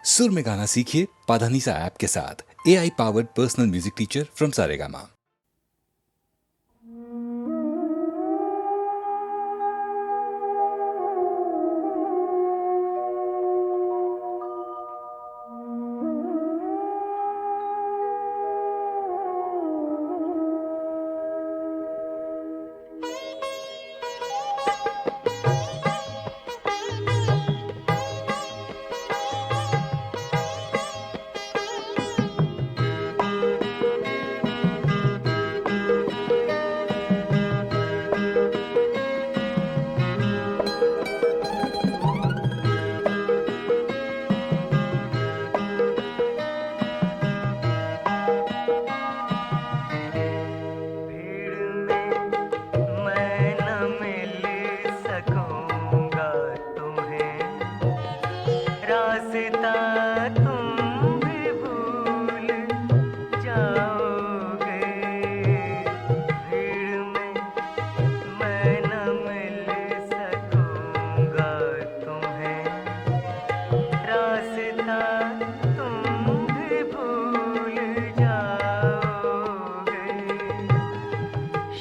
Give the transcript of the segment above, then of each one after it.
सुर में गाना सीखिए पाधानीसा ऐप के साथ। AI powered personal music teacher from Saregama. रास्ता तुम भी भूल जाओगे, भीड़ में मैं न मिल सकूंगा तुम्हें। रास्ता तुम भी भूल जाओगे।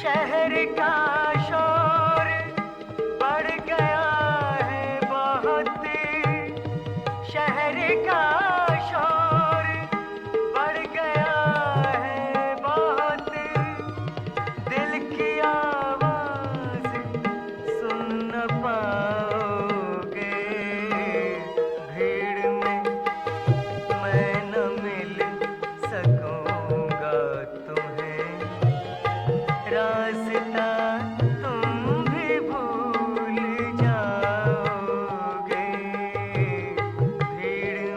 शहर का शोर बढ़ गया है बहुत, शहर का शोर बढ़ गया है बहुत। दिल की आवाज सुन न पाओगे, भीड़ में मैं न मिल सकूंगा तुम्हें। रास्ता तुम भी भूल जाओगे, भीड़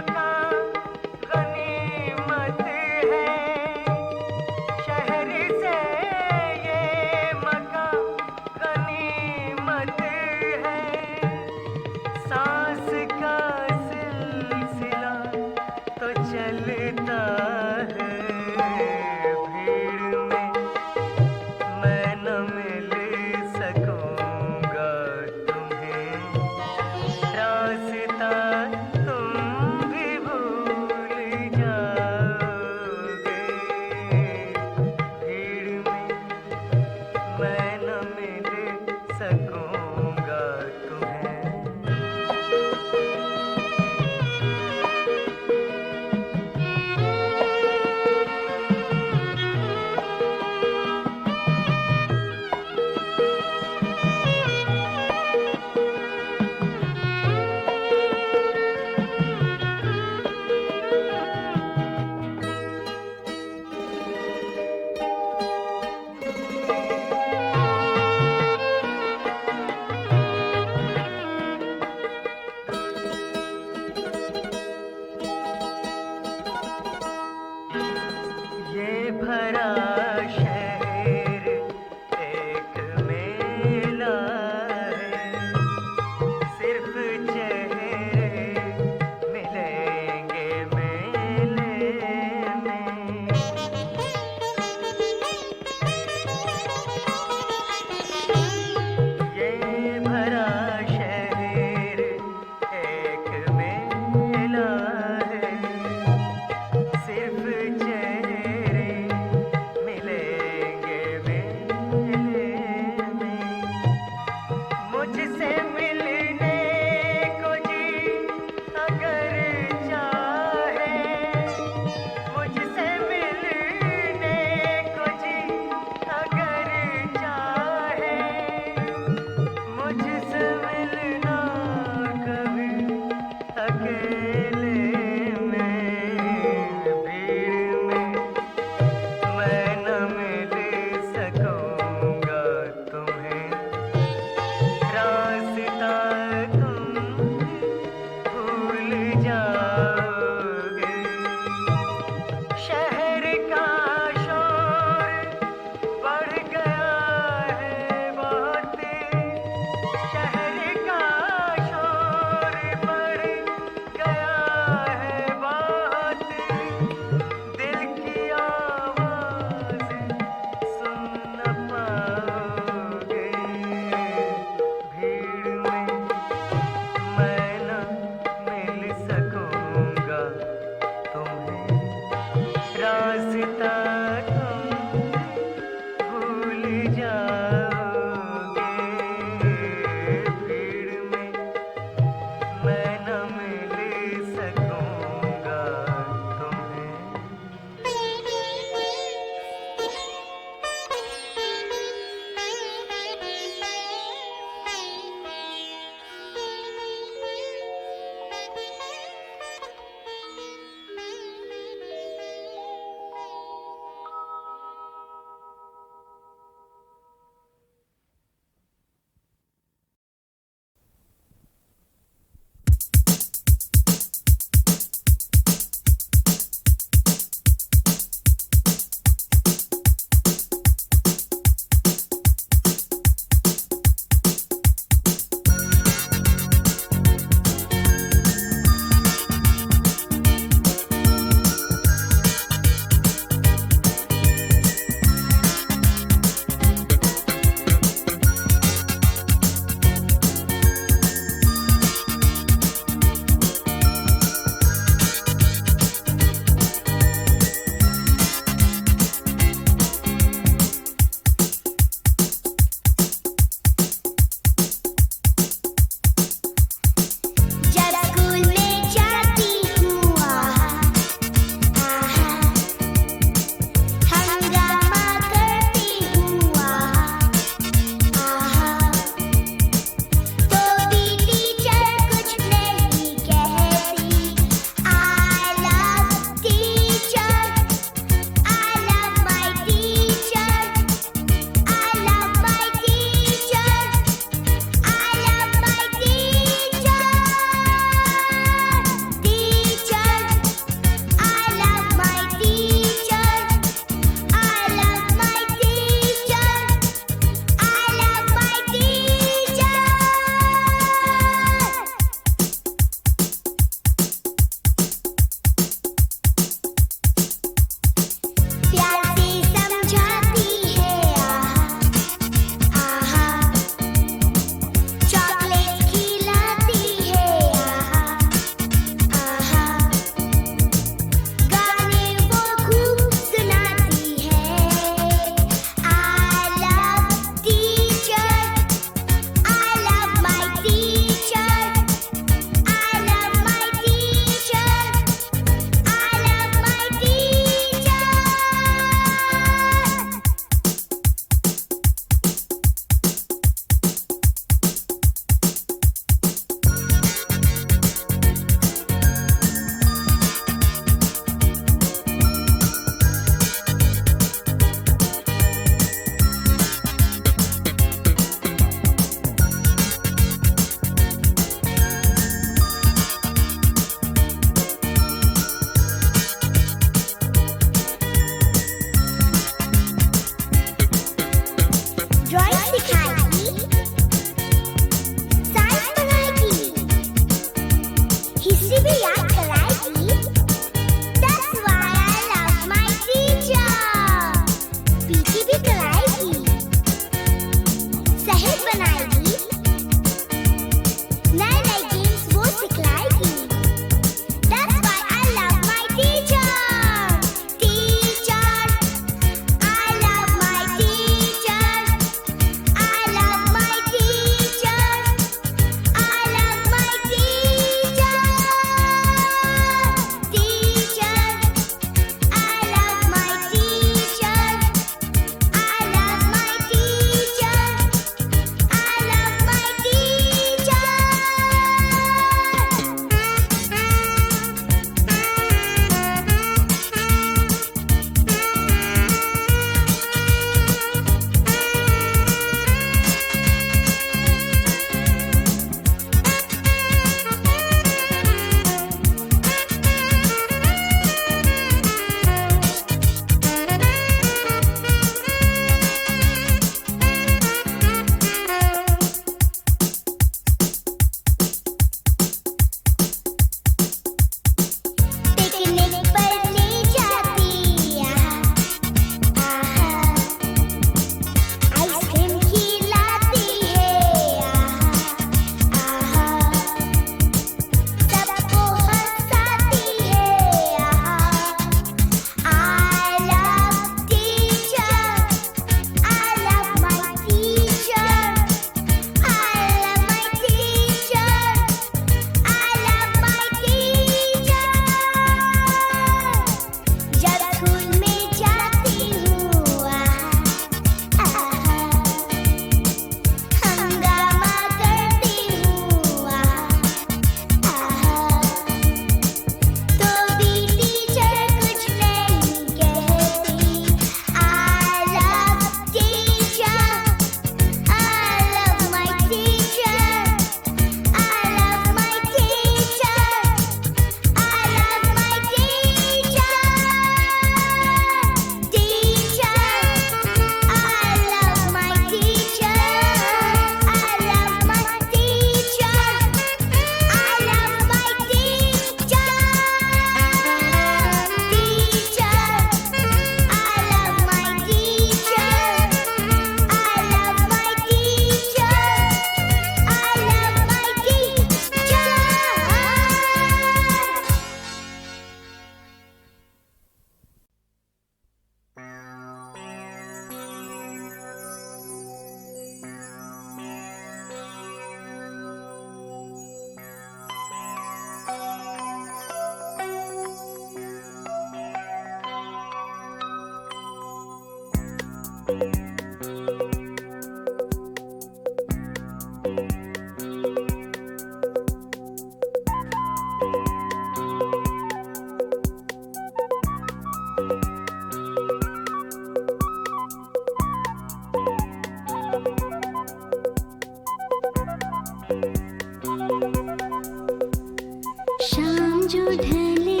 शाम जो ढले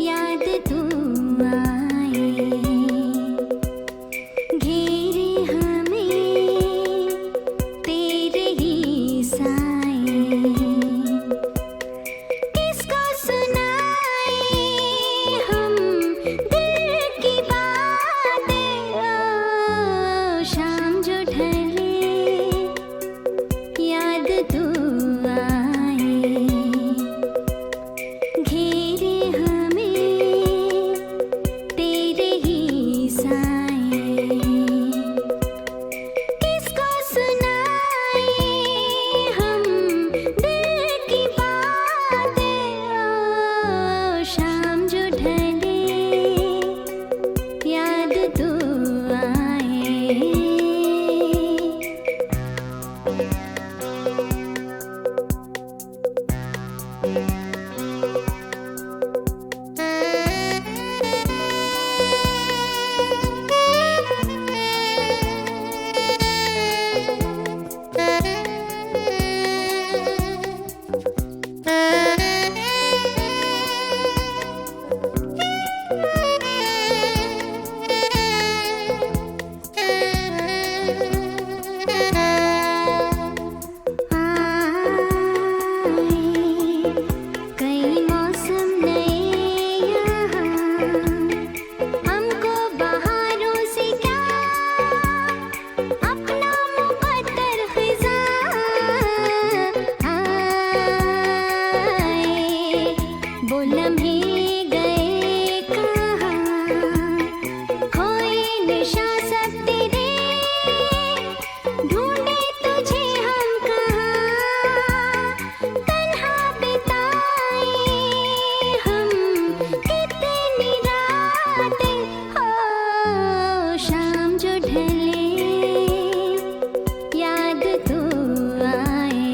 याद तू आए, घेरे हमें तेरे ही साए, किसको सुनाए हम दिल की बातें। ओ शाम जो ढले याद तू आए, घेरे हमें तेरे ही साए, किसको सुनाए हम दिल की बातें। ओ शाम जो ढले याद तू आए। कई मौसम नए यहाँ, हमको बहारों से क्या अपना मुक़द्दर ख़िज़ां आए। वो लम्हे गए कहाँ, खोए निशा सब तेरे, ढूंढे तुझे हम कहाँ, तन्हा बिताए हम कितनी रातें। हो शाम जो ढले याद तू आए।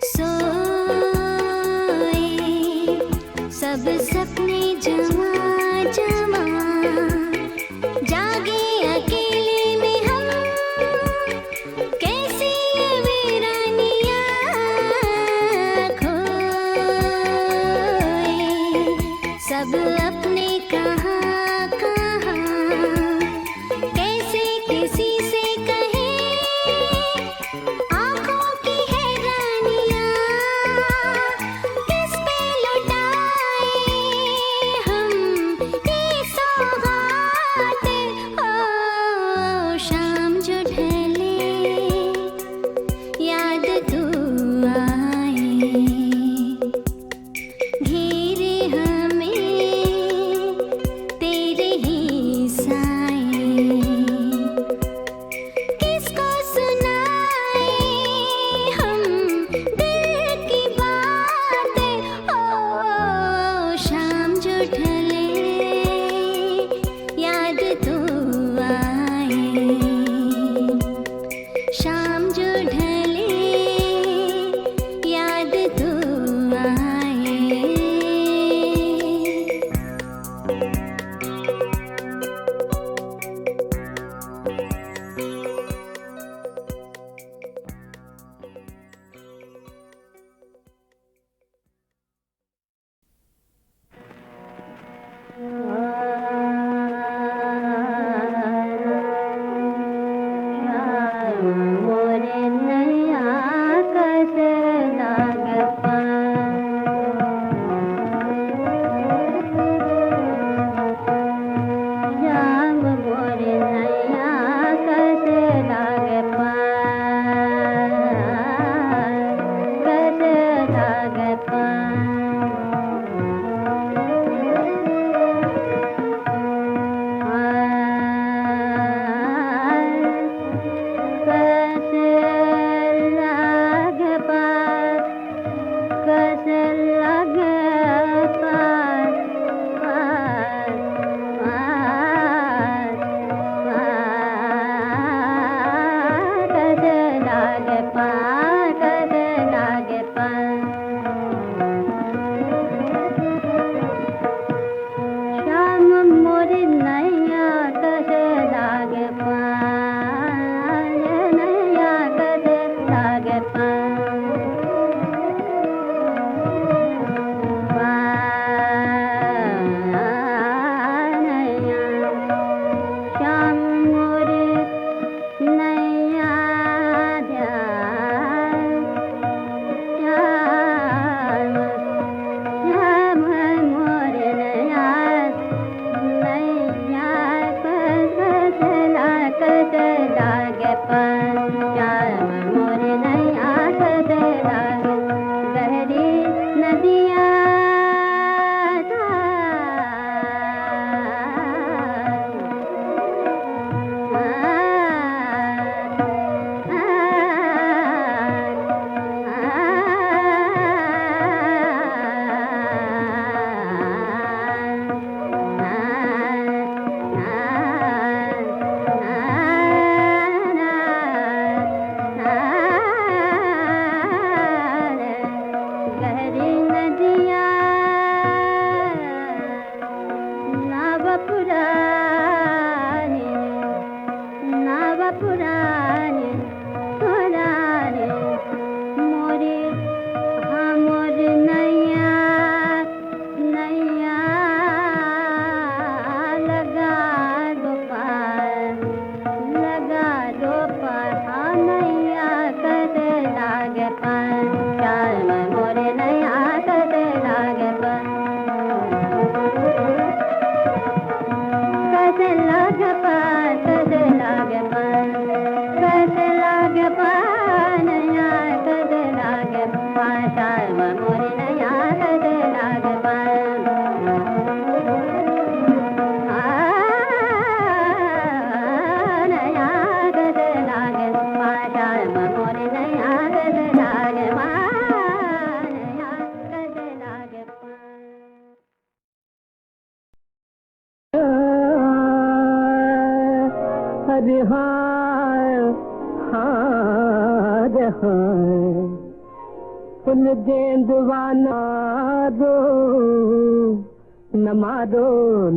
सोए सब सपने जमा जमा, जागे अकेले में हम, कैसी ये वीरानियाँ खोए। सब अपने कहाँ कहाँ, कैसे किसी से कहे आँखों की हैरानियाँ, किस पे लुटाए हम ये सौगातें। ओ शाम जो ढले याद तू आए, घेरे हमें तेरे ही साए, किसको सुनाए हम दिल की बातें। ओ शाम जो ढले याद तू आए, शाम जो ढले याद तू आए। मोरे नैया कैसे लाग पाए, हाँ हाँ हाँ फुल गेंदवाना दो न मारो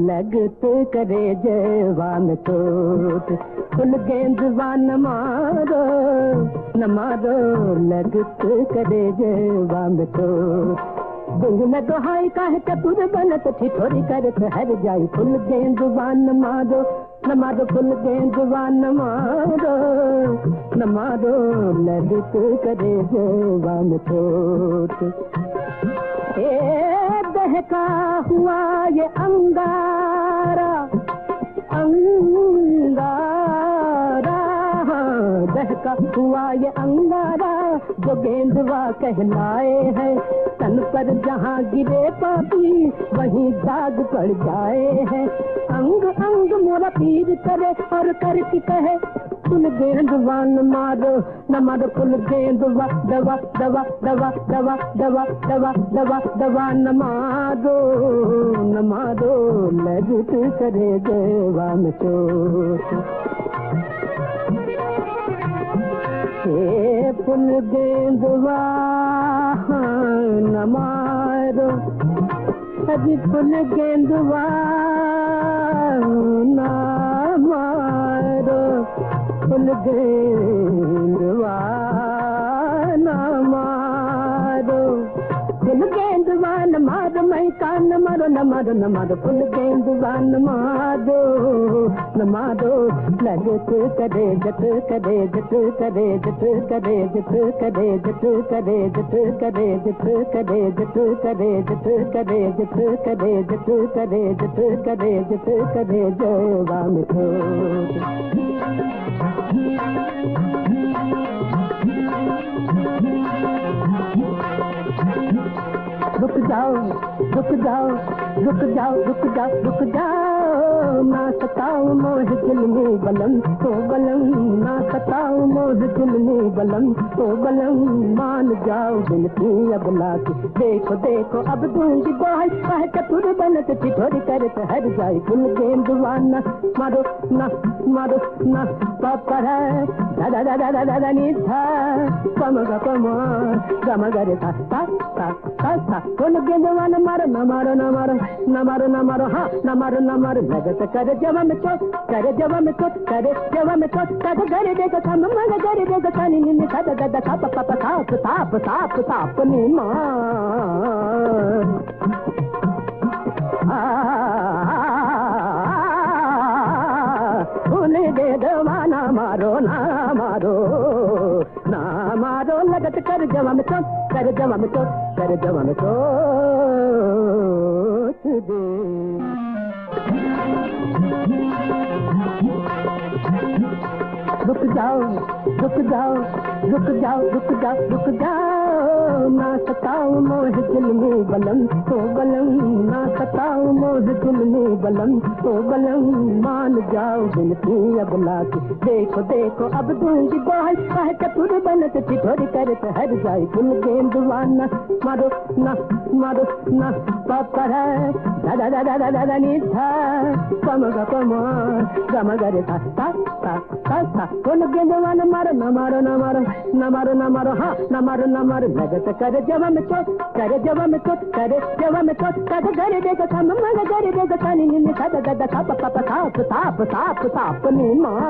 लगत करे जवान चोट फुल गेंदवान मारो न मारो लगत करे जवान चोट गुंग में दोहाई काहे चतुर बनत ठिठोरी करत हर जाई फुल गेंदवान मारो न मारो फुल गेंदवान मारो न मारो लगत करे जवान चोट ए दहका हुआ ये अंगारा अंगारा दहका हुआ ये अंगारा जो गेंदवा कहलाए है तन पर जहाँ गिरे पापी वहीं दाग पड़ जाए है अंग अंग मोरा पीर करे और करके कहे फुल गेंदवा न मारो न मारो फुल गेंदवा दवा दवा दवा दवा दवा दवा दवा दवा न मारो लगत करे देवा में चोट फुल गेंदवा न मारो अभी फुल गेंदवा न मारो फुल गेंदवा न मारो फुल गेंदवा न मारो मैं कान मारो न मारो न मारो फुल गेंदवा न मारो लगत करे जत करे जत करे जत करे जत करे जत करे जत करे जत करे जत करे जत करे जत करे जत करे जत करे जत करे जवा में रुक जाओ रुक जाओ रुक जाओ रुक जाओ रुक जाओ ना सताओ मोह दिल में बलम तो बलम ना सताओ मोह दिल में बलम तो बलम मान जाओ बिनती अब लाके देखो देखो अब दूंगी दोहाई कह चतुर बनत ठिठोरी करत हर जाए फुल गेंदवाना मारो ना मारो ना पापा है दादा दादा दादा दादा निधा कमगा कमा गमगरे ता ता ता ता फुल गेंदवान मारो न मारो न मारो न मारो न मारो हाँ न मारो लगत करे जवा में चोट करे जवा में चोट करे जवा में चोट करे करे देगा था मम्मा करे देगा था नी नी था दादा था पापा ताप ताप ताप ताप नी माँ फुल गेंदवाना मारो ना मारो लगत कर जवा में चोट कर जवा में चोट कर जवा में चोट दे रुक जाओ रुक जाओ रुक जाओ रुक जाओ रुक जाओ ना सताओ मोह दिल में बलम तो बलम ना सताओ मोह दिल में बलम तो बलम मान जाओ बिनती अब लाके देखो देखो अब दूंगी दोहाई कह चतुर बनत ठिठोरी करत हर जाए फुल गेंदवाना मारो ना पापा है दादा दादा दादा निधा कमगा कमा गमगरे ता ता ता ता ता फुल गेंदवाना मारो न मारो न मारो न मारो न मारो हाँ न मारो लगत करे जवा में चोट करे जवा में चोट करे जवा में चोट करे करे देगा था मम्मा करे देगा था नी नी था दादा था पापा ताप ताप ताप ताप नी माँ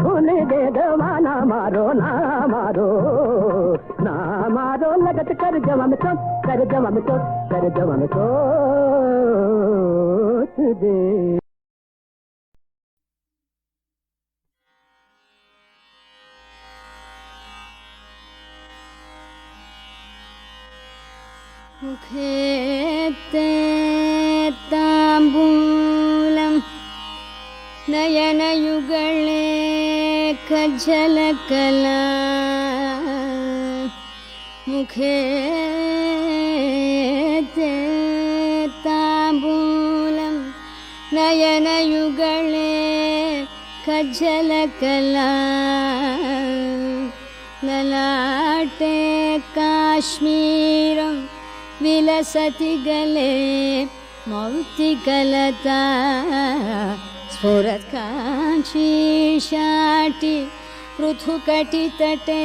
फुल गेंदवाना मारो ना मारो लगत कर जवा में चोट कर जवा में चोट कर जवा में चोट दे मुखेते ताम्बूलं नयनयुगळे कज्जलकला मुखेते ताम्बूलं नयनयुगळे कज्जलकला ललाटे काश्मीरं विलसति गले मौक्तिकलता स्फुरत्काञ्चीशाटि पृथुकटितटे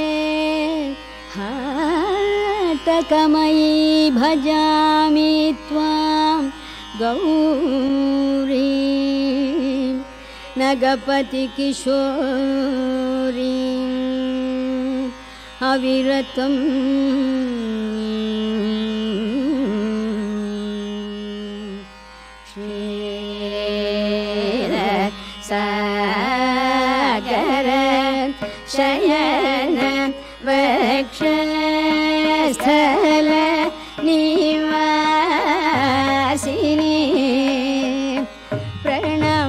हाटकमयी भजामि त्वां गौरी नगपतिकिशोरी अविरतं क्षीरसागर शयन वक्षस्थल निवासिनी प्रणमामि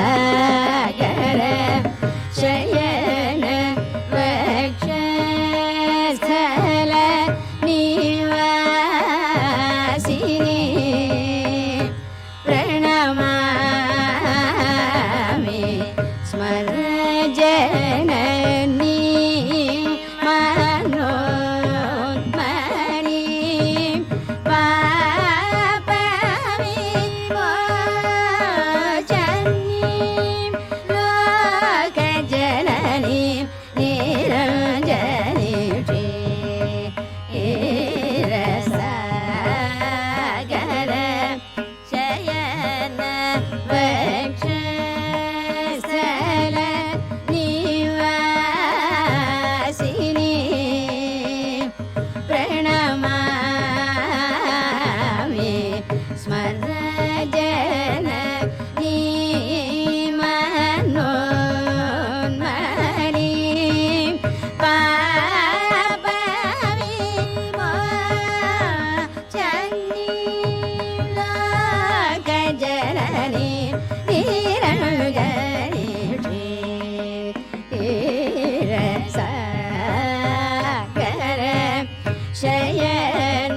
क्षीरसागर शयन वक्षस्थल निवासिनी प्रणमामि स्मर जननी मनोन्मणि पापविमोचनी लोकजननी निरञ्जनी क्षीरसागर शयन वक्षस्थल निवासिनी प्रणमामि स्मर जननी मनोन्मणि पापविमोचनी लोकजननी निरञ्जनी क्षीरसागर शयन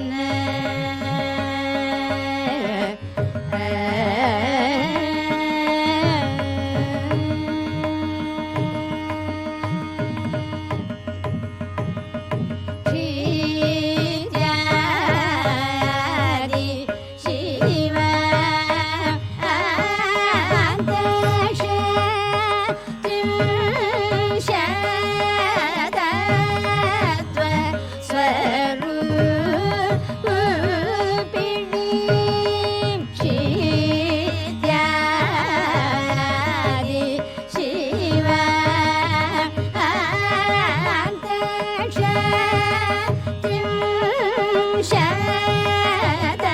क्षीरादि शिव अन्तरिक्ष त्रिंशतत्व स्वरूपिणी क्षीरादि शिव अन्तरिक्ष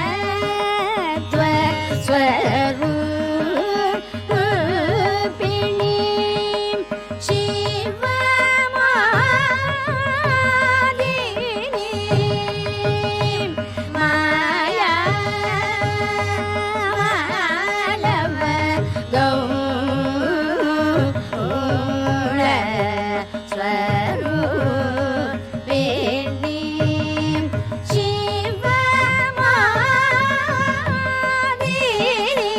त्रिंशतत्व स्वरूपिणी शिवमादिनी माया मालव गौण स्वरूपिणी शिवमादिनी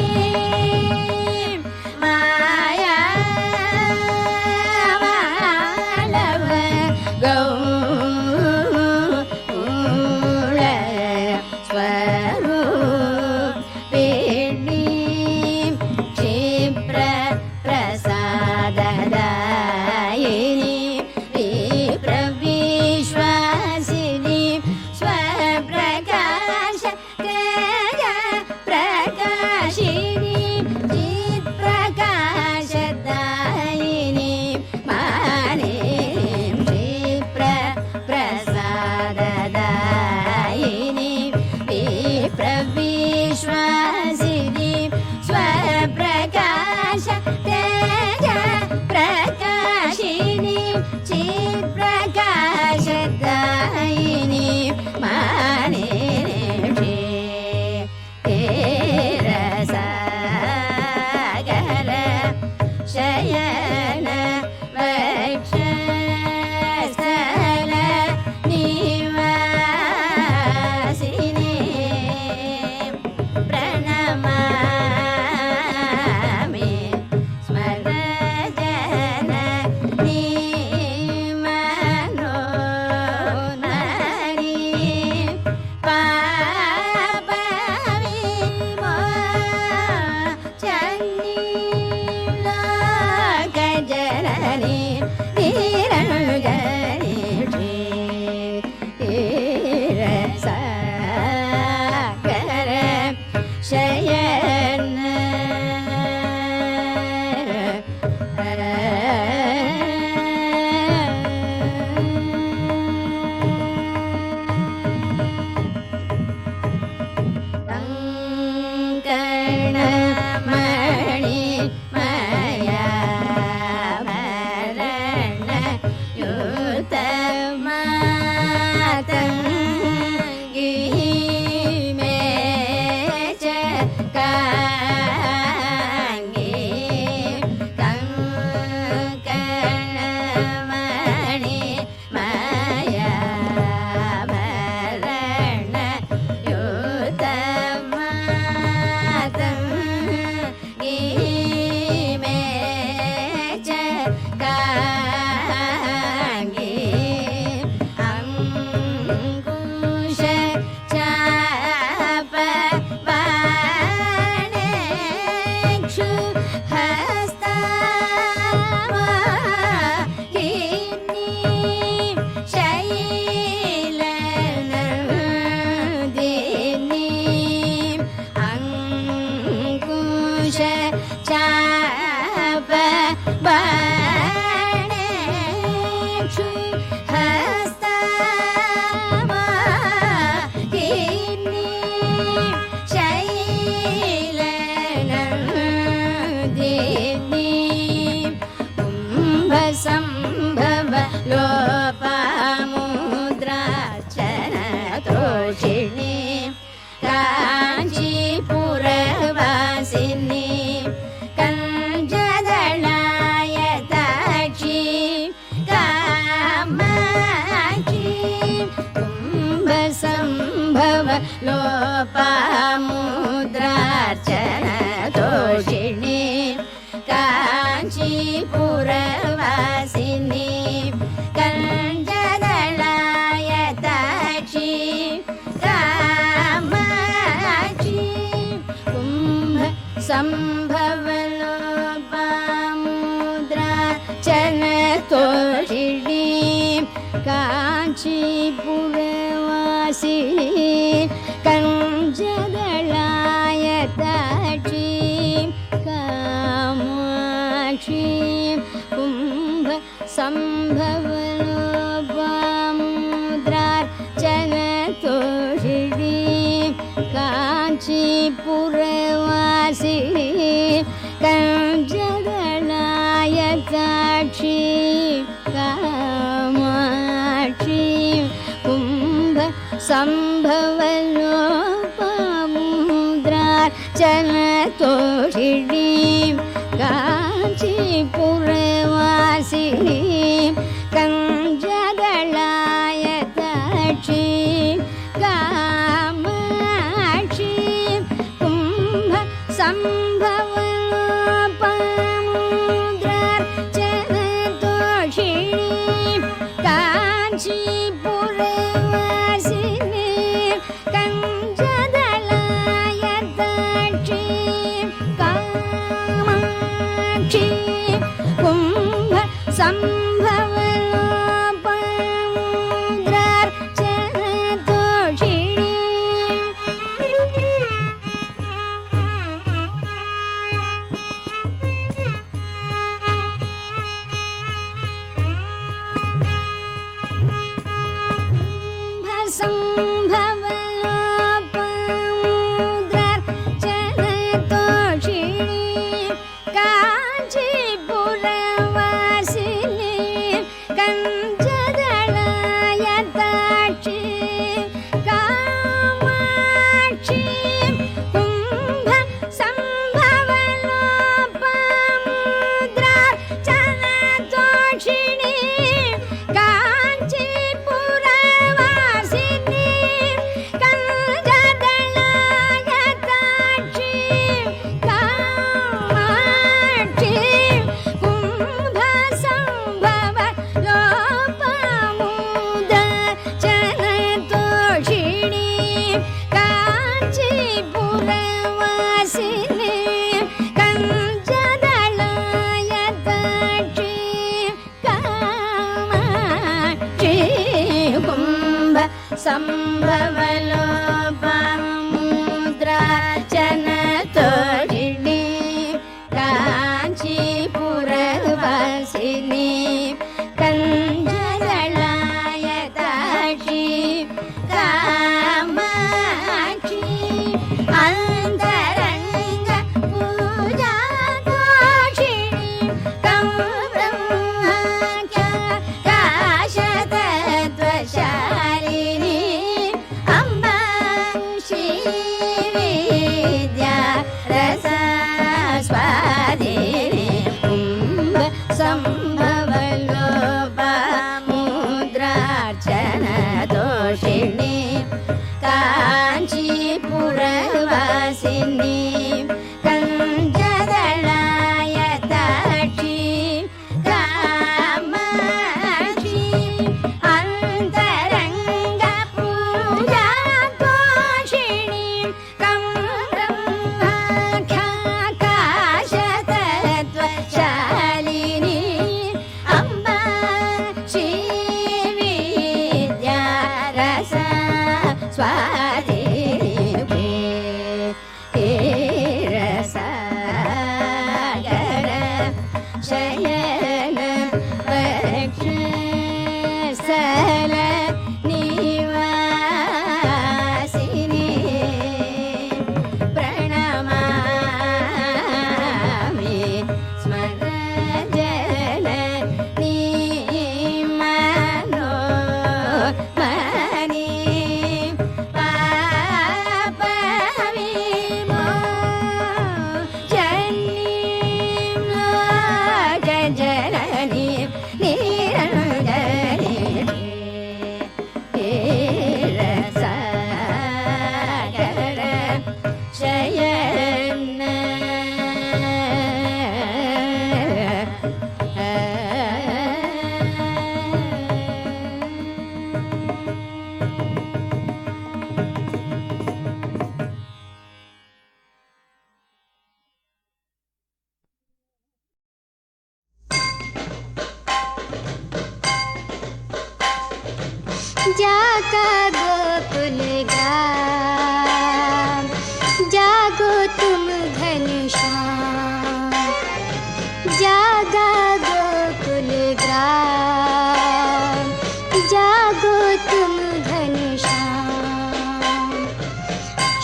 लोपामुद्रार्चन तोषिणी काञ्चीपुरवासिनी कञ्जदलायताक्षी कामाक्षी कुम्भ सम्भवलोपामुद्रार्चन तोषिणी काञ्चीपुरवासिनी कञ्जदलायताक्षी कामाक्षी कुम्भ सम्भवलोपामुद्रार्चन तोषिणी काञ्चीपुरवासिनी कञ्जदलायताक्षी कामाक्षी कुम्भ सम्भवलोपामुद्रार्चन तोषिणी काञ्चीपुरवासिनी कञ्जदलायताक्षी कामाक्षी कुम्भ सम्भवलोपामुद्रार्चन तोषिणी काञ्चीपुरवासिनी कञ्जदलायताक्षी कामाक्षी कुम्भ सम्भवलोपामुद्रार्चन तोषिणी सम्भवलोपामुद्रार्चन तोषिणी काञ्चीपुरवासिनी कञ्जदलायताक्षी कामाक्षी कुम्भ सम्भवलोपामुद्रार्चन तोषिणी काञ्चीपुरवासिनी कञ्जदलायताक्षी कामाक्षी कुम्भ सम्भवलोपामुद्रार्चन तोषिणी काञ्चीपुरवासिनी कञ्जदलायताक्षी कामाक्षी कुम्भ सम्भवलोपामुद्रार्चन तोषिणी काञ्चीपुरवासिनी कञ्जदलायताक्षी कामाक्षी अन्तरङ्ग पूजा तोषिणी कौब्रह्माख्या काशतत्त्वशालिनी अम्बा श्रीविद्या रसस्वादिनी कुम्भ सम्भवलोपामुद्रार्चन तोषिणी काञ्चीपुरवासिनी कञ्जदलायताक्षी कामाक्षी अन्तरङ्ग पूजा तोषिणी कौब्रह्माख्या काशतत्त्वशालिनी अम्बा श्रीविद्या रसस्वादिनी रसागर शयन वक्षस्थल निवासिनी प्रणमामि स्मरजननी मनोमणि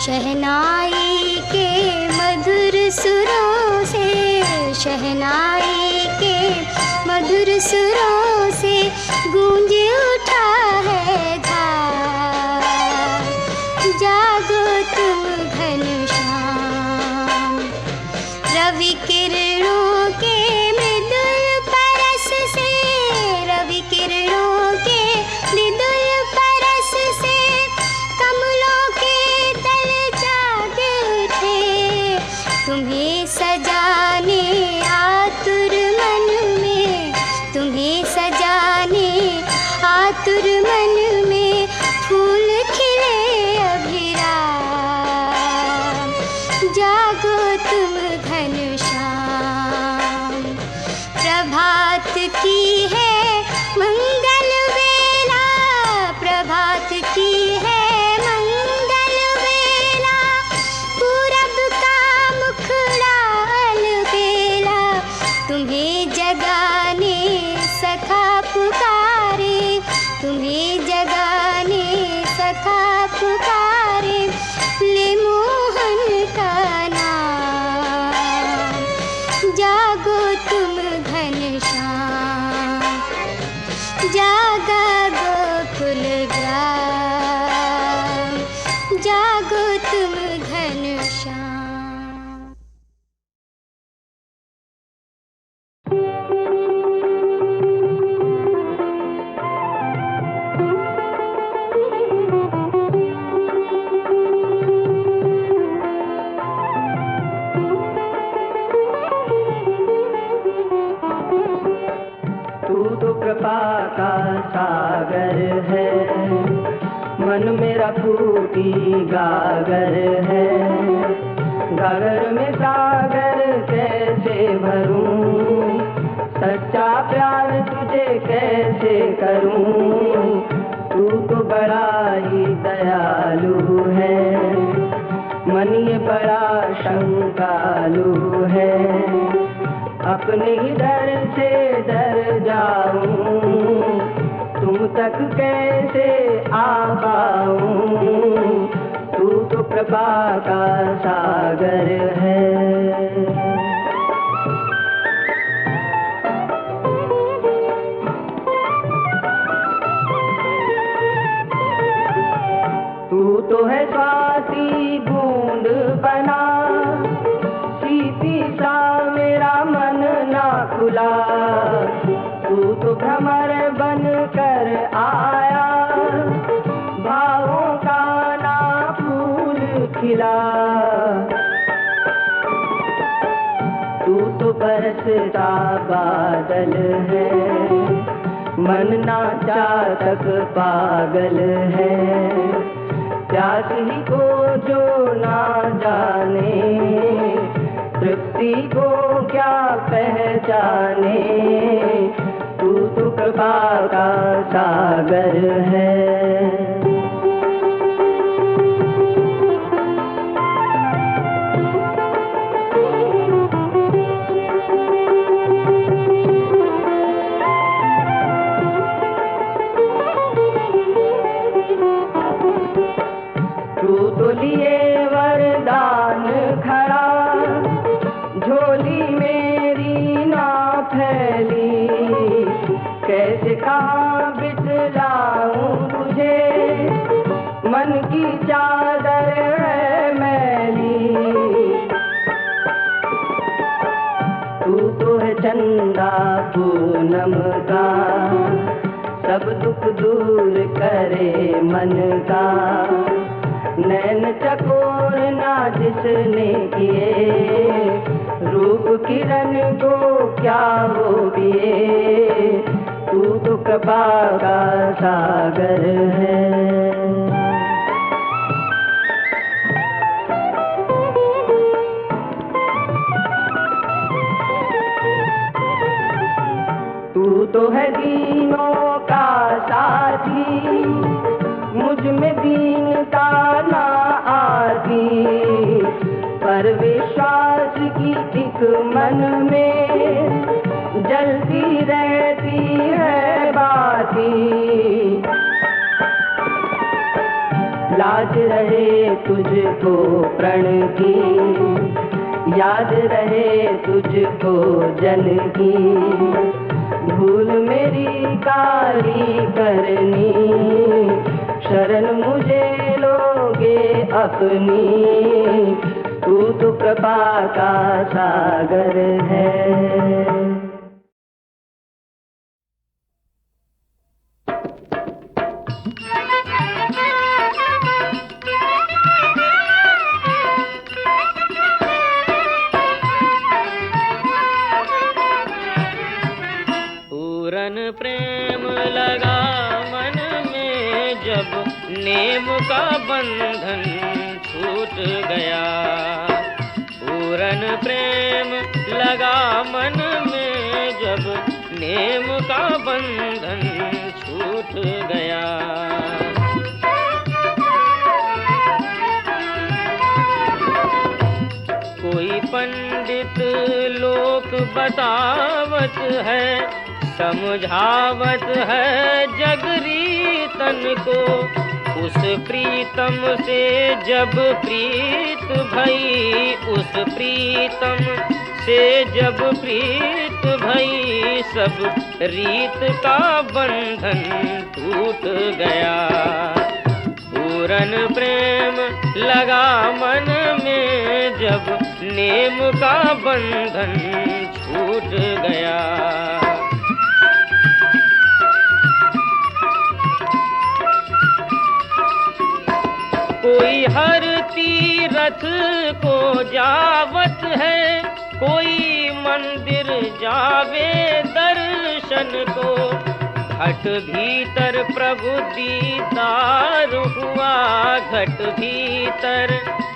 शहनाई के मधुर सुरों से, शहनाई के मधुर सुरों से गूंज उठा है धार। जागो तुम घनश्याम, रवि किरणों के मृदुल परस से, रवि किरणों के मृदुल परस से कमलों के तल जाग उठे। तुम्हें सजाने आतुर मन में, तुम्हें सजाने आतुर मन में फूल खिले अभिराम। जागो तुम घनश्याम, प्रभात की है मंगल बेला, प्रभात की है मंगल बेला। पूरब का मुखड़ा अलबेला, तुम्हें जगाने सखा पुकारे, तुम्हें जगाने सखा पुकारे। ले मोहन का नाम, जागो तुम घनश्याम, जागा गोकुल ग्राम। जागो तुम घनश्याम। तू तो कृपा का सागर है, मन मेरा फूटी गागर है। गागर में सागर कैसे भरूं, सच्चा प्यार तुझे कैसे करूं। तू तो बड़ा ही दयालु है, मन ये बड़ा शंकालु है। अपने ही डर से डर जाऊं, तुम तक कैसे आ पाऊं। तू तो कृपा का सागर है। तू तो है स्वाति बूंद बना, सीधी सा मेरा मन ना खुला। तू तो भ्रमर बन कर आया, भावों का ना फूल खिला। तू तो बरसता बादल है, मन ना चातक पागल है। प्यास ही को जो ना जाने, तृप्ति को क्या पहचाने। तू तो कृपा का सागर है। तू तो लिए वरदान खड़ा, झोली मेरी ना फैली। कैसे कहाँ बितलाऊं तुझे, मन की चादर है मैली। तू तो है चंदा पूनम का, सब दुख दूर करे मन का। नैन चकोर ना जिसने किए, रूप किरण को क्या हो पिए। तू तो कृपा का सागर है। तू तो है दीनों का साथी, मुझ में दीनता ना आती। पर विश्वास की एक मन में जलती रहती है बाती। लाज रहे तुझको प्रण की, याद रहे तुझको जन की, भूल मेरी काली करनी, शरण मुझे लोगे अपनी, तू तो कृपा का सागर है। पूरन प्रेम लगा मन में जब नेम का बंधन छूट गया, पूरन प्रेम लगा मन में जब नेम का बंधन छूट गया। कोई पंडित लोक बतावत है, समझावत है जगरीतन को, उस प्रीतम से जब प्रीत भई, उस प्रीतम से जब प्रीत भई, सब रीत का बंधन टूट गया। पूरन प्रेम लगा मन में जब नेम का बंधन छूट गया। कोई हर तीरथ को जावत है, कोई मंदिर जावे दर्शन को, घट भीतर प्रभु दीदार हुआ, घट भीतर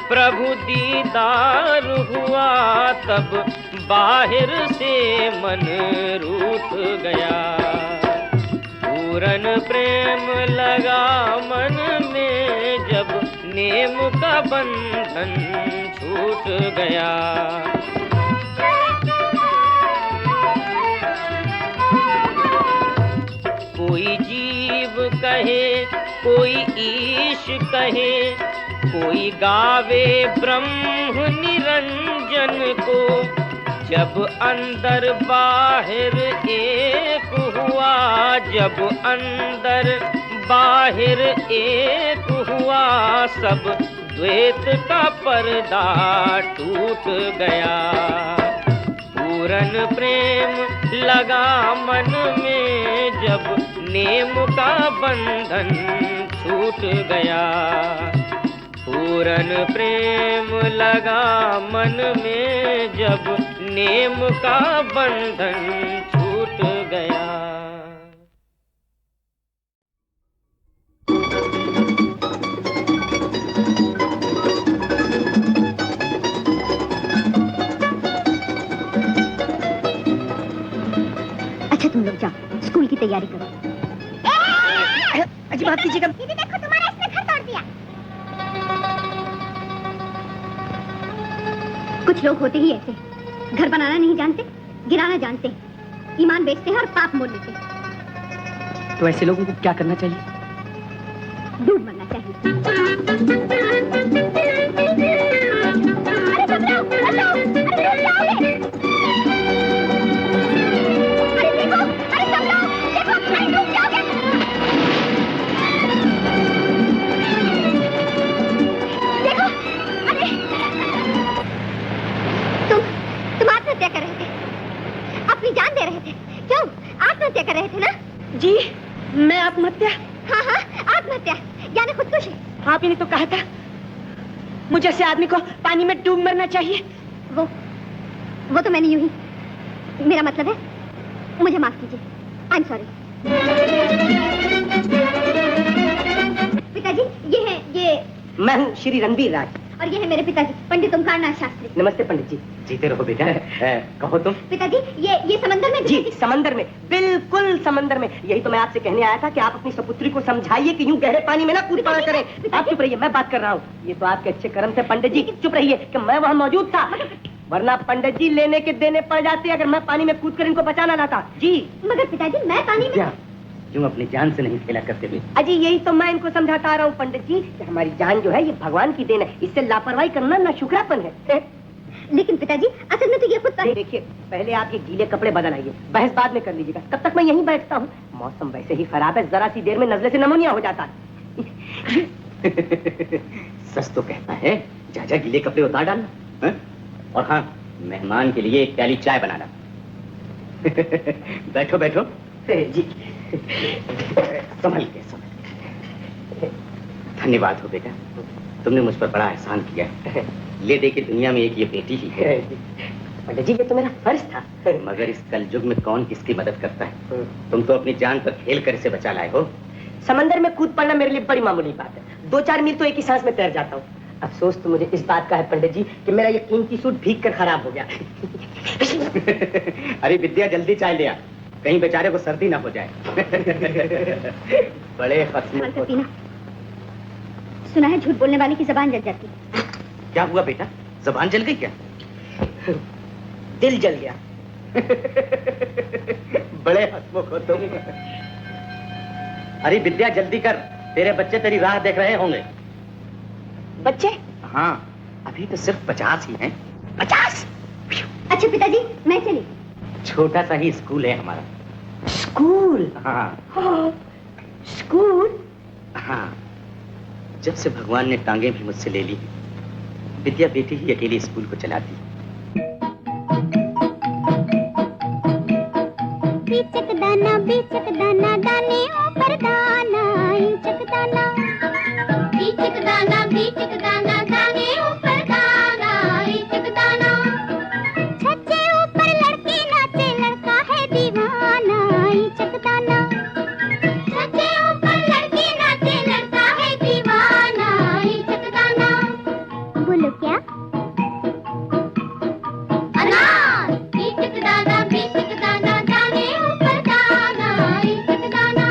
प्रभु दीदार हुआ, तब बाहर से मन रूठ गया। पूरन प्रेम लगा मन में जब नेम का बंधन छूट गया। कोई जीव कहे, कोई ईश कहे, कोई गावे ब्रह्म निरंजन को, जब अंदर बाहर एक हुआ, जब अंदर बाहर एक हुआ, सब द्वैत का पर्दा टूट गया। पूरन प्रेम लगा मन में जब नेम का बंधन छूट गया। पूरन प्रेम लगा मन में जब नेम का बंधन छूट गया। अच्छा तुम लोग जाओ, स्कूल की तैयारी करो। अजी माफ कीजिएगा। दीदी देखो तुम्हारा इसने घर तोड़ दिया। कुछ लोग होते ही ऐसे, घर बनाना नहीं जानते, गिराना जानते हैं, ईमान बेचते हैं और पाप मोल लेते हैं। तो ऐसे लोगों को क्या करना चाहिए? डूब मरना चाहिए। अरे बचाओ, बचाओ, अरे डूब जाओगे। अरे देखो, अरे सब लोग देखो, अरे डूब जाओगे। देखो, अरे तुम आत्महत्या कर रहे थे, अपनी जान दे रहे थे। क्यों आत्महत्या कर रहे थे ना? जी मैं आत्महत्या? हाँ हाँ आत्महत्या यानी खुदकुशी। आप ही ने तो कहा था मुझे ऐसे आदमी को पानी में डूब मरना चाहिए। वो तो मैंने यूं ही, मेरा मतलब है, मुझे माफ कीजिए, आई एम सॉरी। पिताजी ये मैं हूँ श्री रणबीर राज। और ये है मेरे पिताजी पंडित ओमकारनाथ शास्त्री। नमस्ते पंडित जी। जीते रहो बेटा। कहो तुम। पिताजी ये समंदर में। जी समंदर में, बिल्कुल समंदर में। यही तो मैं आपसे कहने आया था कि आप अपनी सपुत्री को समझाइए कि यूं गहरे पानी में ना कूद पड़ा करें। आप चुप रहिए, मैं बात कर रहा हूँ। ये तो आपके अच्छे कर्म थे पंडित जी, चुप रहिए कि मैं वहाँ मौजूद था, वरना पंडित जी लेने के देने पड़ जाते अगर मैं पानी में कूद कर इनको बचाना लाता। जी मगर पिताजी मैं पानी में। क्यों अपनी जान से नहीं खेला करते हुए? अजी यही तो मैं इनको समझाता आ रहा हूँ पंडित जी कि हमारी जान जो है ये भगवान की देन है, इससे लापरवाही करना ना शुक्रापन है। लेकिन पिताजी असल में तो ये खुद देखिए पहले आप ये गीले कपड़े बदल आइए, बहस बाद में कर लीजिएगा, तब तक मैं यहीं बैठता हूँ। मौसम वैसे ही खराब है, जरा सी देर में नजले से नमूनिया हो जाता है। सच तो कहता है, जा जा गीले कपड़े उतार डालना है? और हाँ, मेहमान के लिए एक प्याली चाय बनाना। बैठो बैठो जी। संभल के। धन्यवाद हो बेटा, तुमने मुझ पर बड़ा एहसान किया है। ले दे के दुनिया में एक ये बेटी ही है। पंडित जी ये तो मेरा फर्ज था। मगर इस कलयुग में कौन किसकी मदद करता है? तुम तो अपनी जान पर खेल कर इसे बचा लाए हो। समंदर में कूद पड़ना मेरे लिए बड़ी मामूली बात है, 2-4 मील तो एक ही सांस में तैर जाता हूँ। अफसोस तो मुझे इस बात का है पंडित जी कि मेरा ये कीमती सूट भीग कर खराब हो गया। अरे विद्या जल्दी चाय ले आ, कहीं बेचारे को सर्दी ना हो जाए। बड़े पीना। सुना है झूठ बोलने वाले की जबान जल जाती है। क्या हुआ बेटा, जबान जल गई क्या? दिल जल गया। बड़े हंसमुख हो तुम। अरे विद्या जल्दी कर, तेरे बच्चे तेरी राह देख रहे होंगे। बच्चे? हाँ, अभी तो सिर्फ 50 ही हैं। 50? अच्छा पिताजी मैं चली। छोटा सा ही स्कूल है हमारा। स्कूल? हाँ। स्कूल? हाँ, जब से भगवान ने टांगे भी मुझसे ले ली, विद्या बेटी ही अकेली स्कूल को चलाती। बीचक दाना दाने ऊपर दाना इंचक दाना बीचक दाना दाने ऊपर दाना इंचक दाना छज्जे ऊपर लड़की नाचे लड़का है दीवाना इंचक दाना छज्जे ऊपर लड़की नाचे लड़का है दीवाना इंचक दाना बोलो क्या अनार बीचक दाना दाने ऊपर दाना इंचक दाना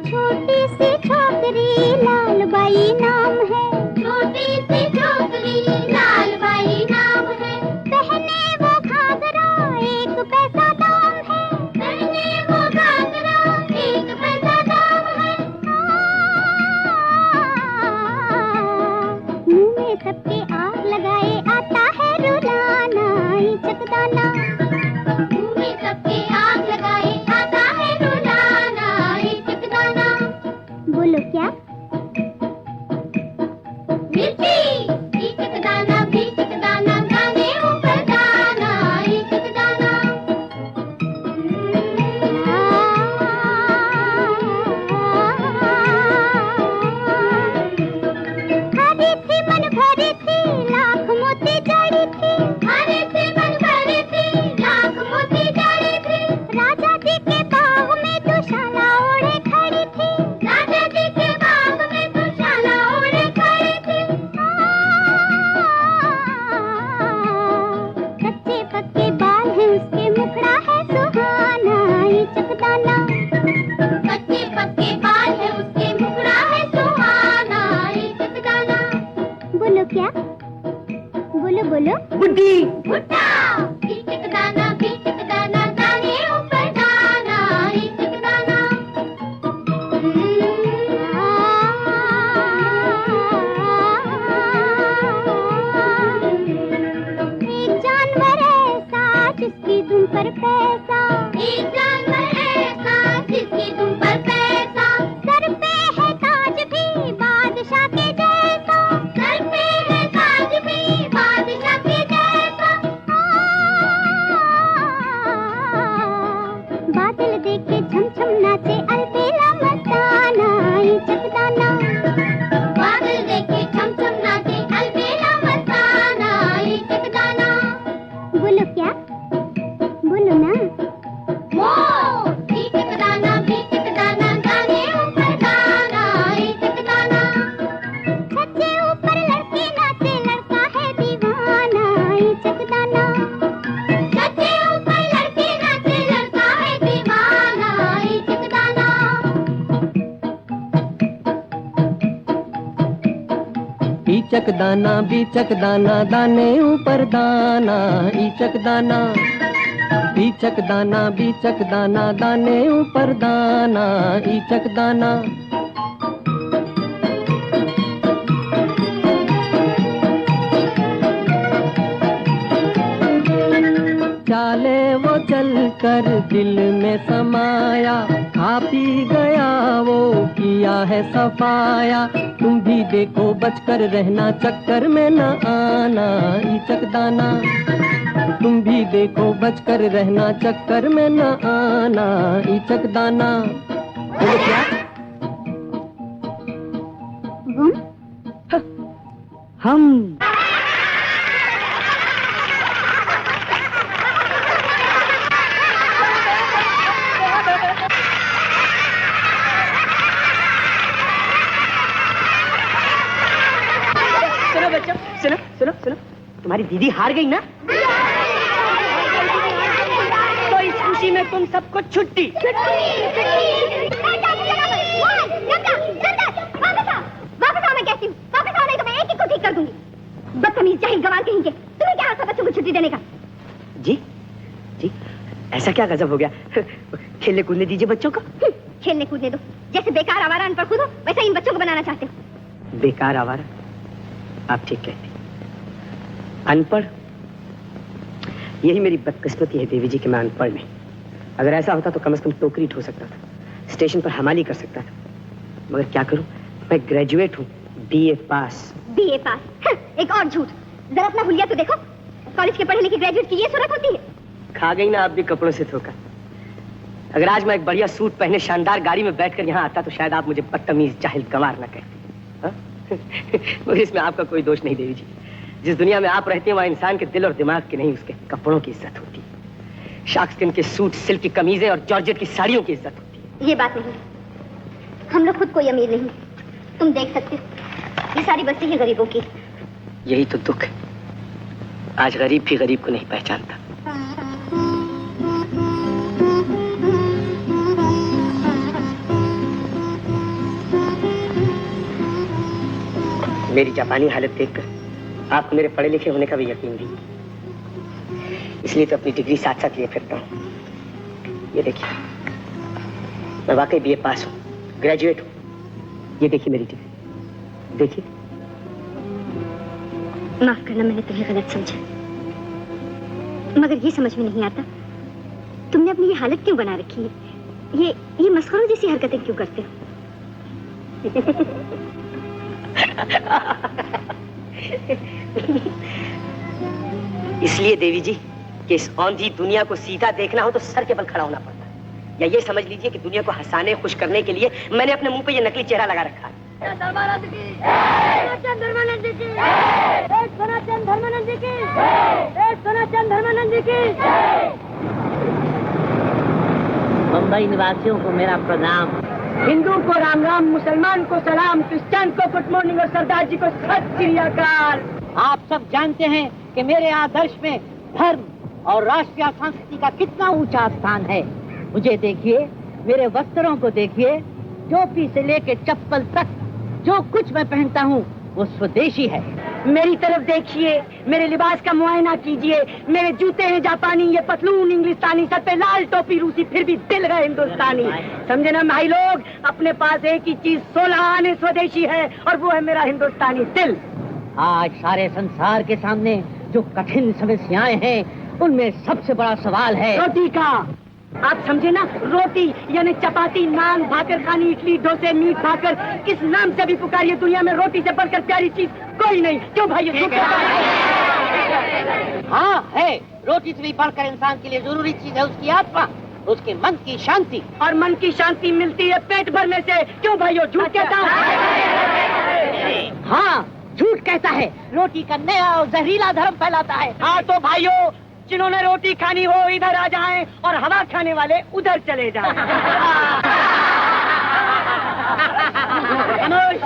छोटी सी छोकरी लाल बाई नाम है छोटी सी छोकरी लाल बाई नाम है पहने वो घाघरा 1 पैसा दाम है पहने वो घाघरा 1 पैसा दाम है मुंह में सबके आग लगाए आता है रुलाना इंचक दाना मुंह में सबके आग लगाए आता है रुलाना इंचक दाना बोलो क्या मिर्ची इंचक दाना दाने ऊपर दाना इंचक दाना हरी थी मन भरी थी लाख मोती जड़ी थी हरी थी मन भरी थी लाख मोती जड़ी थी राजा जी के बाग में दुशाला ओढ़े खड़ी थी राजा जी के बाग में दुशाला ओढ़े खड़ी थी कच्चे पक्के बाल हैं उसके मुखड़ा है सुहाना इंचक दाना कच्चे पक्के बाल हैं उसके मुखड़ा है सुहाना इंचक दाना बोलो क्या बोलो बुड्ढी। भुट्टा इंचक दाना दाने ऊपर दाना इंचक दाना एक जानवर ऐसा जिसकी तुम पर पैसा एक जानवर ऐसा जिसकी तुम पर पैसा सर पे है ताज भी बादशाह के जैसा सर पे है ताज भी बादशाह के जैसा बादल देखे झमझम नाचे अलबेला मस्ताना इंचक दाना बादल देखे झमझम नाचे अलबेला मस्ताना इंचक दाना बोलो क्या बोलो ना मोर बीचक दाना दाने ऊपर दाना ईचक दाना बीचक दाना दाने ऊपर दाना ईचक दाना चाले वो चल कर दिल में समाया खा पी गया वो किया है सफाया तुम भी देखो बचकर रहना चक्कर में न आना ईचक दाना तुम भी देखो बचकर रहना चक्कर में न आना ईचक दाना। बोलो क्या? हम सुनो तुम्हारी दीदी हार गई ना तो इस खुशी में तुम सबको छुट्टी। वापस आओ मैं कहती हूँ, वापस आओ नहीं तो मैं एक ही को ठीक कर दूंगी। बदतमीज जाहिल गवार कहेंगे, तुम्हें क्या हाथ है बच्चों को छुट्टी देने का? जी जी ऐसा क्या गजब हो गया? खेलने कूदने दीजिए बच्चों को। खेलने कूदने दो, जैसे बेकार आवारा अनपढ़ खुद हो वैसे इन बच्चों को बनाना चाहते हो। बेकार आवारा? आप ठीक कहते। अनपढ़? यही मेरी बदकिस्मती है देवी जी कि मैं अनपढ़ नहीं। अगर ऐसा होता तो कम से कम टोकरी ढो सकता था, स्टेशन पर हमाली कर सकता था, मगर क्या करूं, मैं ग्रेजुएट हूं, बीए पास। बीए पास? एक और झूठ। जरा अपना हुलिया तो देखो, कॉलेज के पढ़े लिखे ग्रेजुएट की ये सूरत होती है? खा गई ना आप भी कपड़ों से धोखा। अगर आज मैं एक बढ़िया सूट पहने शानदार गाड़ी में बैठकर यहाँ आता तो शायद आप मुझे बदतमीज जाहिल गंवार न कहते। मगर इसमें आपका कोई दोष नहीं देवी जी। जिस दुनिया में आप रहते हैं वहाँ इंसान के दिल और दिमाग की नहीं उसके कपड़ों की इज्जत होती है। शार्कस्किन के सूट, सिल्क की कमीजें और जॉर्जेट की साड़ियों की इज्जत होती है। ये बात नहीं, हम लोग खुद कोई अमीर नहीं, तुम देख सकते हो ये सारी बस्ती है गरीबों की। यही तो दुख है, आज गरीब भी गरीब को नहीं पहचानता। मेरी जापानी हालत देखकर आपको मेरे पढ़े लिखे होने का भी यकीन नहीं, इसलिए तो अपनी डिग्री साथ साथ लिए फिरता हूँ। ये देखिए मैं वाकई बीए पास हूँ, ग्रेजुएट हूँ। ये देखिए मेरी डिग्री, देखिए। माफ करना मैंने तुम्हें गलत समझा, मगर ये समझ में नहीं आता तुमने अपनी ये हालत क्यों बना रखी है। ये मस्खरों जैसी हरकतें क्यों करते हो? इसलिए देवी जी कि इस औंधी दुनिया को सीधा देखना हो तो सर के बल खड़ा होना पड़ता है। या ये समझ लीजिए कि दुनिया को हंसाने खुश करने के लिए मैंने अपने मुंह पे ये नकली चेहरा लगा रखा है। मुंबई निवासियों को मेरा प्रणाम। हिंदू को राम राम, मुसलमान को सलाम, क्रिश्चियन को गुड मॉर्निंग और सरदार जी को सत श्री अकाल। आप सब जानते हैं कि मेरे आदर्श में धर्म और राष्ट्रीय संस्कृति का कितना ऊंचा स्थान है। मुझे देखिए, मेरे वस्त्रों को देखिए, टोपी से लेके चप्पल तक जो कुछ मैं पहनता हूँ वो स्वदेशी है। मेरी तरफ देखिए, मेरे लिबास का मुआयना कीजिए। मेरे जूते हैं जापानी, ये पतलून इंग्लिस्तानी, सर पे लाल टोपी रूसी, फिर भी दिल है हिंदुस्तानी। समझे ना भाई लोग, अपने पास एक ही चीज 16 आने स्वदेशी है और वो है मेरा हिंदुस्तानी दिल। आज सारे संसार के सामने जो कठिन समस्याएं हैं उनमें सबसे बड़ा सवाल है रोटी का। आप समझे ना, रोटी यानी चपाती, नान, भाकर खानी, इडली, डोसे, मीट भाकर, किस नाम से भी पुकारिए, दुनिया में रोटी से बढ़कर प्यारी चीज कोई नहीं। क्यों भाई? हाँ है, रोटी से भी बढ़कर इंसान के लिए जरूरी चीज है उसकी आत्मा, उसके मन की शांति। और मन की शांति मिलती है पेट भरने से। क्यों भाइयों, झूठ कहता हूँ? हाँ, झूठ कहता है, रोटी का नया और जहरीला धर्म फैलाता है। हाँ तो भाइयों, जिन्होंने रोटी खानी हो इधर आ जाएं और हवा खाने वाले उधर चले जाएं। खामोश,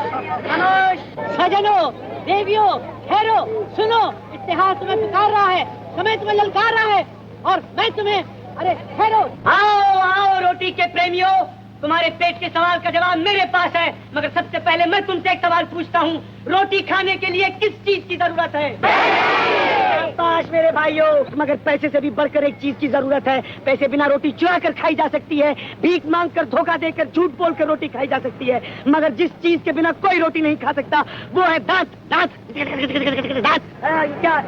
खामोश। सजनों, देवियों, ठहरो, सुनो, इतिहास तुम्हें पुकार रहा है, समय तुम्हें ललकार रहा है और मैं तुम्हें, अरे ठहरो। आओ आओ रोटी के प्रेमियों, तुम्हारे पेट के सवाल का जवाब मेरे पास है, मगर सबसे पहले मैं तुमसे एक सवाल पूछता हूँ, रोटी खाने के लिए किस चीज की जरूरत है? शाबाश मेरे भाइयों, मगर पैसे से भी बढ़कर एक चीज की जरूरत है। पैसे बिना रोटी चुरा कर खाई जा सकती है, भीख मांग कर, धोखा देकर, झूठ बोल कर रोटी खाई जा सकती है, मगर जिस चीज के बिना कोई रोटी नहीं खा सकता वो है दांत। दांत दांत क्या?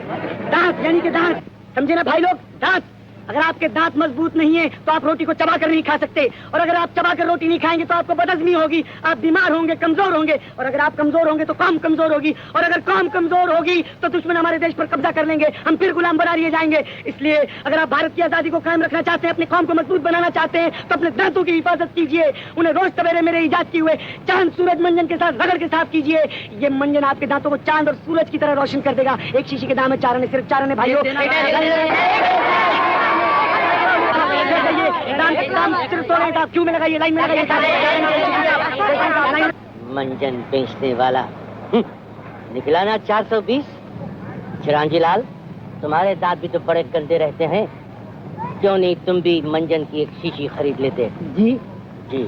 दांत यानी कि दांत, समझे ना भाई लोग? दांत। अगर आपके दांत मजबूत नहीं है तो आप रोटी को चबाकर नहीं खा सकते, और अगर आप चबाकर रोटी नहीं खाएंगे तो आपको बदहजमी होगी, आप बीमार होंगे, कमजोर होंगे, और अगर आप कमजोर होंगे तो कौम कमजोर होगी, और अगर कौम कमजोर होगी तो दुश्मन हमारे देश पर कब्जा कर लेंगे, हम फिर गुलाम बना लिए जाएंगे। इसलिए अगर आप भारत की आजादी को कायम रखना चाहते हैं, अपनी कौम को मजबूत बनाना चाहते हैं, तो अपने दांतों की हिफाजत कीजिए। उन्हें रोज सवेरे मेरे इजाद किए हुए चांद सूरज मंजन के साथ रगड़ के साफ कीजिए। ये मंजन आपके दांतों को चांद और सूरज की तरह रोशन कर देगा। एक शीशी के दाम है 4 आने, सिर्फ 4 आने भाइयों। क्यों में लगाइए, लाइन में लगाइए। मंजन बेचने वाला निकला ना 420। चिरांगी लाल, तुम्हारे दांत भी तो बड़े गंदे रहते हैं, क्यों नहीं तुम भी मंजन की एक शीशी खरीद लेते? जी जी।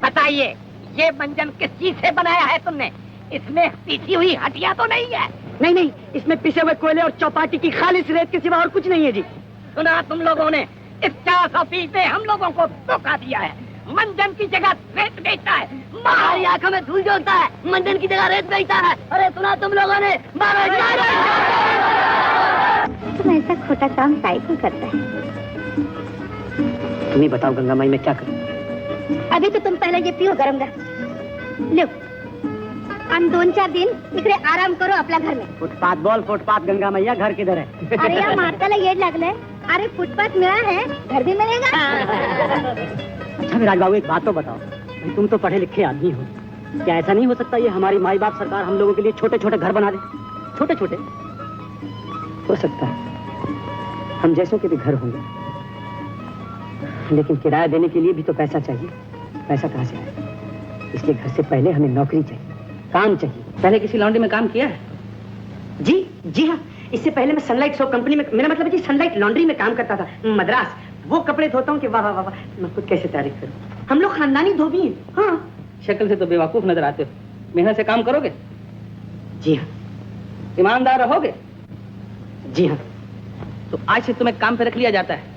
बताइए, ये मंजन किस चीज से बनाया है तुमने? इसमें पीसी हुई हड्डियां तो नहीं है? नहीं नहीं, इसमें पिसे हुए कोयले और चौपाटी की खालिश रेत के सिवा और कुछ नहीं है जी। सुना तुम लोगों ने, इस 420 ने हम लोगों को धोखा दिया है। मंजन की जगह रेत बेचता है, हमारी आंखों में धूल झोंकता है, मंजन की जगह रेत बेचता है। अरे सुना तुम लोगों ने? तुम ऐसा खोटा काम काहे क्यों करता है? तुम ही बताओ गंगा माई, मैं क्या करूं? अभी तो तुम पहले ये पियो गरम गरम। लो, हम 2-4 दिन इकडे आराम करो अपना घर में। फुटपाथ बोल, फुटपाथ गंगा मैया, घर किधर है? अरे या मारताला येड लागलंय। अरे फुटपाथ मिला है, घर भी मिलेगा। अच्छा विराज बाबू, एक बात तो बताओ, भाई तुम तो पढ़े लिखे आदमी हो, क्या ऐसा नहीं हो सकता ये हमारी माई बाप सरकार हम लोगों के लिए छोटे छोटे घर बना दे? छोटे छोटे हो सकता है, हम जैसों के भी घर होंगे, लेकिन किराया देने के लिए भी तो पैसा चाहिए। पैसा कहाँ से आए? इसलिए घर से पहले हमें नौकरी चाहिए, काम चाहिए। पहले किसी लॉन्ड्री में काम किया है? जी हाँ, इससे पहले मैं सनलाइट सोप कंपनी में, मेरा मतलब है जी सनलाइट लॉन्ड्री में काम करता था, मद्रास। वो कपड़े धोता हूँ कि वाह वाह वाह, मैं खुद कैसे तारीफ करूँ। हम लोग खानदानी धोबी हैं। हाँ, शक्ल से तो बेवकूफ नजर आते हो। मेहनत से काम करोगे? जी हाँ। ईमानदार रहोगे? जी हाँ। तो आज से तुम्हें काम पे रख लिया जाता है।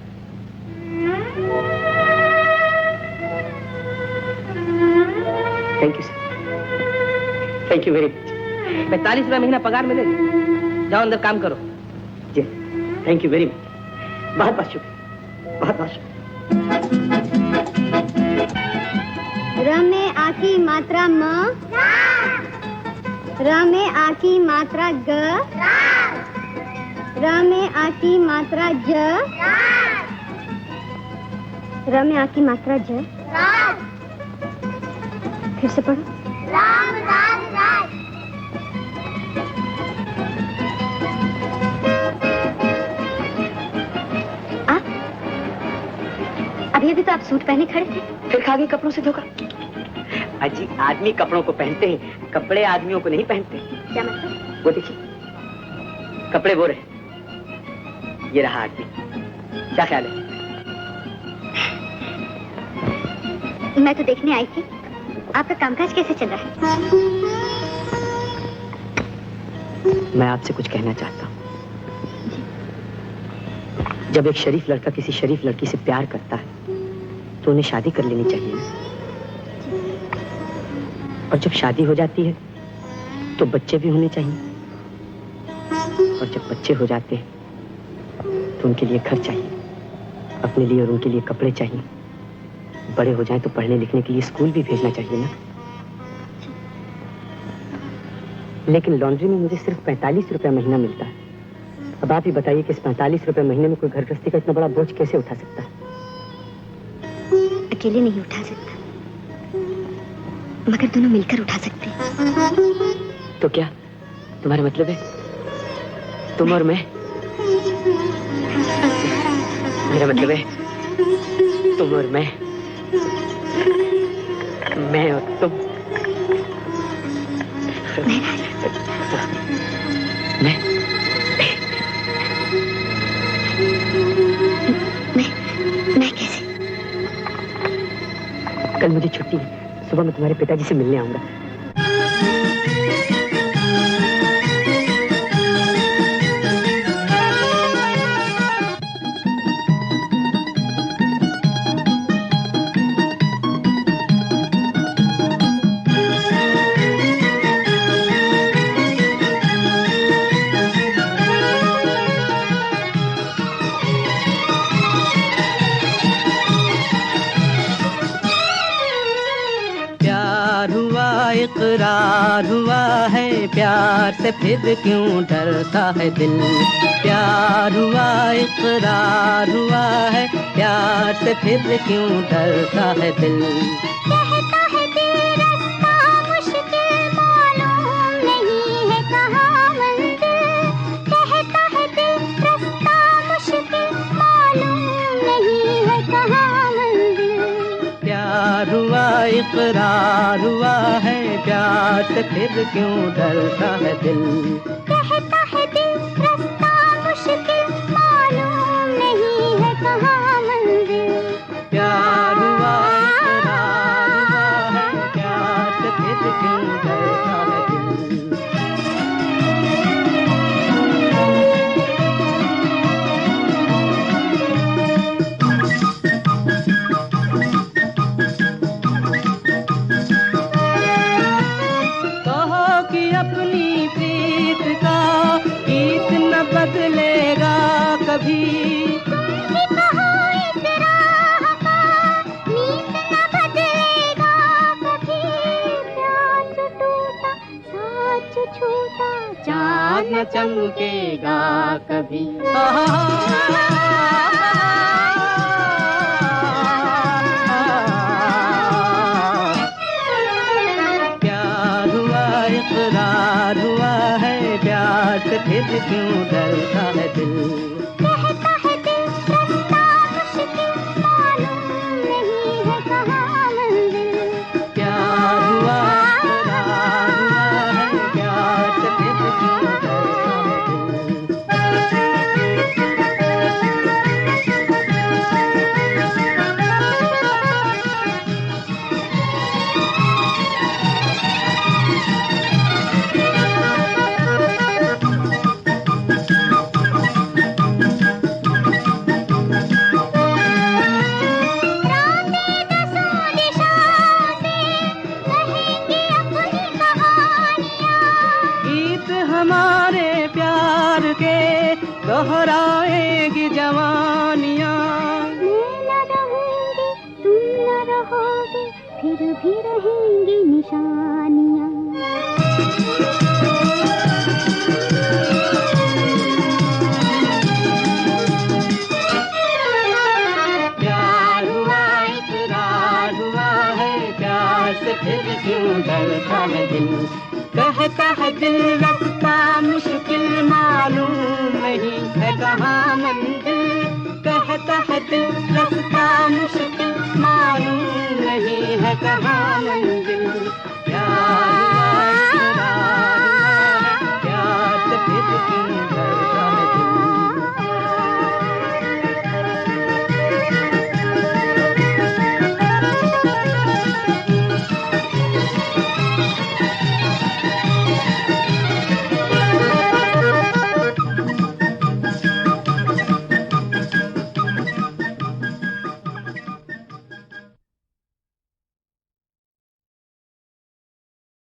Thank you sir, thank you very much. 45 रुपया महीना पगार मिलेगा। जाओ अंदर काम करो। जी, थैंक यू वेरी मच, बहुत बहुत शुक्रिया, बहुत बहुत शुक्रिया। र में आ की मात्रा म, र में आ की मात्रा ग, र में आ की मात्रा ज, र में आ की मात्रा ज। फिर से पढ़ो। राम राज राज। अभी अभी तो आप सूट पहने खड़े थे, फिर खा गए कपड़ों से धोखा। अजी, आदमी कपड़ों को पहनते हैं, कपड़े आदमियोsich को नहीं पहनते। क्या मतलब? वो देखिए, कपड़े वो रहे, ये रहा आदमी। क्या ख्याल है? मैं तो देखने आई थी आपका कामकाज कैसे चल रहा है। मैं आपसे कुछ कहना चाहता हूँ। जब एक शरीफ लड़का किसी शरीफ लड़की से प्यार करता है तो उन्हें शादी कर लेनी चाहिए, और जब शादी हो जाती है तो बच्चे भी होने चाहिए, और जब बच्चे हो जाते हैं तो उनके लिए घर चाहिए, अपने लिए और उनके लिए कपड़े चाहिए। बड़े हो जाएं तो पढ़ने लिखने के लिए स्कूल भी भेजना चाहिए ना। लेकिन लॉन्ड्री में मुझे सिर्फ 45 रुपया महीना मिलता है। अब आप ही बताइए कि इस 45 रुपए महीने में कोई घर गृहस्थी का इतना बड़ा बोझ कैसे उठा सकता है? अकेले नहीं उठा सकता, मगर दोनों मिलकर उठा सकते हैं। तो क्या तुम्हारा मतलब है तुम और मैं? मेरा मतलब है तुम और मैं और तुम। मैं कल मुझे छुट्टी है, सुबह मैं तुम्हारे पिताजी से मिलने आऊंगा। इकरार हुआ है, प्यार से फिर क्यों डरता है दिल। प्यार हुआ इकरार हुआ है, प्यार से फिर क्यों डरता है दिल। कहता है दिल रास्ता मुश्किल मालूम नहीं है कहाँ मंजिल। कहता है दिल रास्ता मुश्किल मालूम नहीं है कहाँ मंजिल। प्यार हुआ इकरार हुआ है, प्यार से फिर क्यों डरता है दिल। कहता है दिल रास्ता मुश्किल मालूम नहीं है कहाँ मंजिल। प्यार हुआ इकरार हुआ है, प्यार से फिर क्यों डरता है दिल। अपनी प्रीत का गीत न बदलेगा कभी। तुमसे कहो इस राह का नीत न बदलेगा कभी। प्यार टूटा साच छूटा चाँद न चमकेगा कभी। इकरार हुआ है, प्यार से फिर क्यों डरता है दिल। कहता है दिल रास्ता मुश्किल मालूम नहीं है कहाँ मंजिल। प्यार हुआ इकरार हुआ है, प्यार से फिर क्यों डरता है दिल। हमारे प्यार के दोहराएगी जवानियाँ। मैं न रहूंगी तुम न रहोगे फिर भी रहेंगी निशानियाँ। प्यार हुआ इकरार हुआ है, प्यार से फिर क्यों डरता है दिल। कहता है दिल रास्ता मुश्किल मालूम नहीं है कहाँ मंजिल। कहता है दिल रास्ता मुश्किल मालूम नहीं है कहाँ मंजिल।